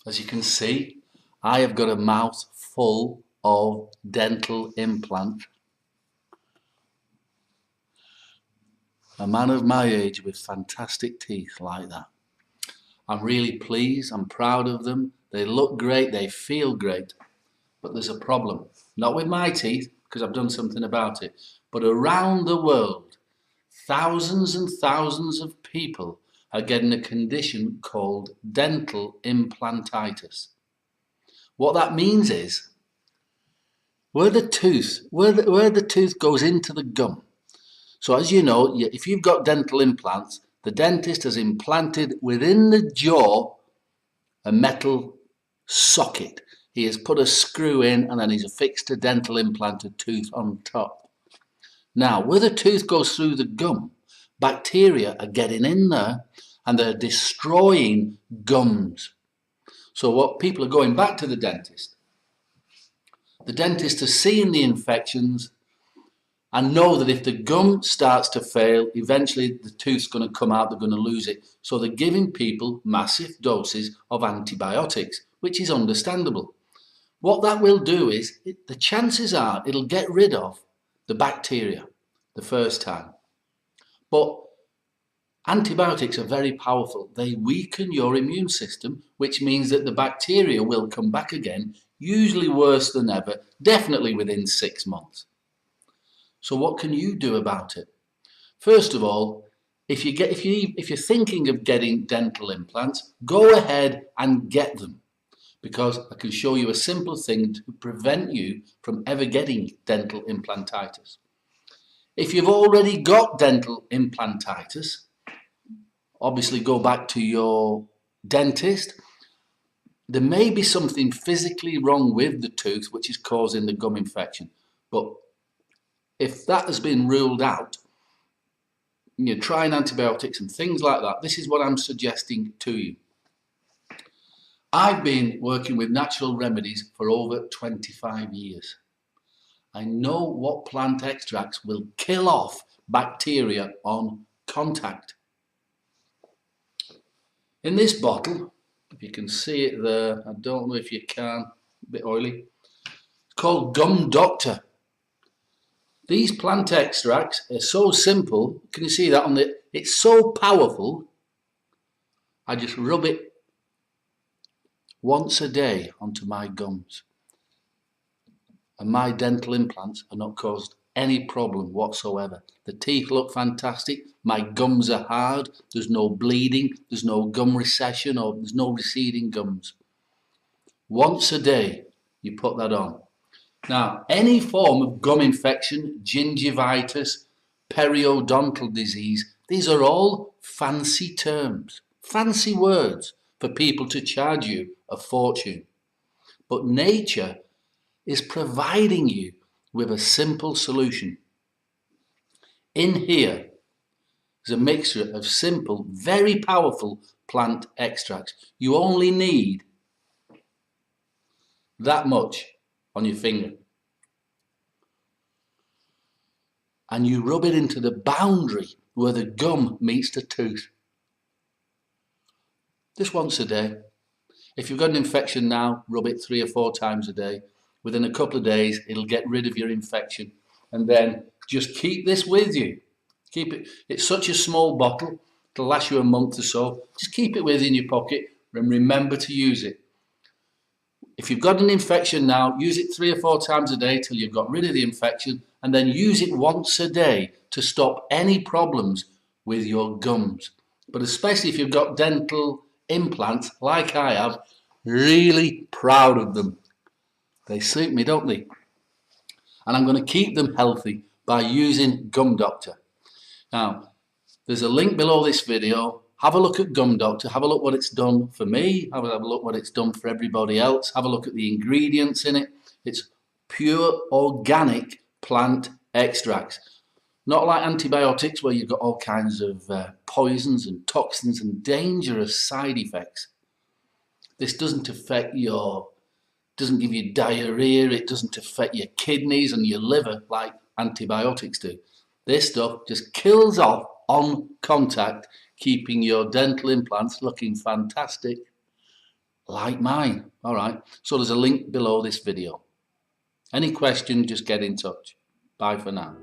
As you can see, I have got a mouth full of dental implant. A man of my age with fantastic teeth like that. I'm really pleased, I'm proud of them. They look great, they feel great. But there's a problem. Not with my teeth, because I've done something about it, but around the world, thousands and thousands of people are getting a condition called dental implantitis. What that means is, where the tooth goes into the gum. So as you know, if you've got dental implants, the dentist has implanted within the jaw a metal socket. He has put a screw in and then he's affixed a dental implanted tooth on top. Now, where the tooth goes through the gum, bacteria are getting in there and they're destroying gums. So what people are going back to the dentist is seeing the infections and know that if the gum starts to fail, eventually the tooth's going to come out, they're going to lose it. So they're giving people massive doses of antibiotics, which is understandable. What that will do is, the chances are it'll get rid of the bacteria the first time. But antibiotics are very powerful. They weaken your immune system, which means that the bacteria will come back again, usually worse than ever, definitely within 6 months. So what can you do about it? First of all, if you're thinking of getting dental implants, go ahead and get them, because I can show you a simple thing to prevent you from ever getting dental implantitis. If you've already got dental implantitis, obviously go back to your dentist. There may be something physically wrong with the tooth which is causing the gum infection, but if that has been ruled out, you're trying antibiotics and things like that, this is what I'm suggesting to you. I've been working with natural remedies for over 25 years. I know what plant extracts will kill off bacteria on contact. In this bottle, if you can see it there, I don't know if you can, a bit oily, it's called Gum Doctor. These plant extracts are so simple, can you see that on the, it's so powerful, I just rub it once a day onto my gums. And my dental implants are not caused any problem whatsoever. The teeth look fantastic, my gums are hard, there's no bleeding, there's no gum recession or there's no receding gums. Once a day you put that on. Now, any form of gum infection, gingivitis, periodontal disease, these are all fancy terms, fancy words for people to charge you a fortune. But nature is providing you with a simple solution. In here is a mixture of simple, very powerful plant extracts. You only need that much on your finger. And you rub it into the boundary where the gum meets the tooth. Just once a day. If you've got an infection now, rub it 3 or 4 times a day. Within a couple of days, it'll get rid of your infection. And then just keep this with you. Keep it. It's such a small bottle. It'll last you a month or so. Just keep it within your pocket and remember to use it. If you've got an infection now, use it 3 or 4 times a day till you've got rid of the infection, and then use it once a day to stop any problems with your gums. But especially if you've got dental implants like I have, really proud of them. They suit me, don't they? And I'm going to keep them healthy by using Gum Doctor. Now, there's a link below this video. Have a look at Gum Doctor, have a look what it's done for me, have a look what it's done for everybody else, have a look at the ingredients in it. It's pure organic plant extracts. Not like antibiotics where you've got all kinds of poisons and toxins and dangerous side effects. This doesn't affect doesn't give you diarrhea, it doesn't affect your kidneys and your liver like antibiotics do. This stuff just kills off on contact, keeping your dental implants looking fantastic. like mine. All right, so there's a link below this video. Any questions, just get in touch. Bye for now.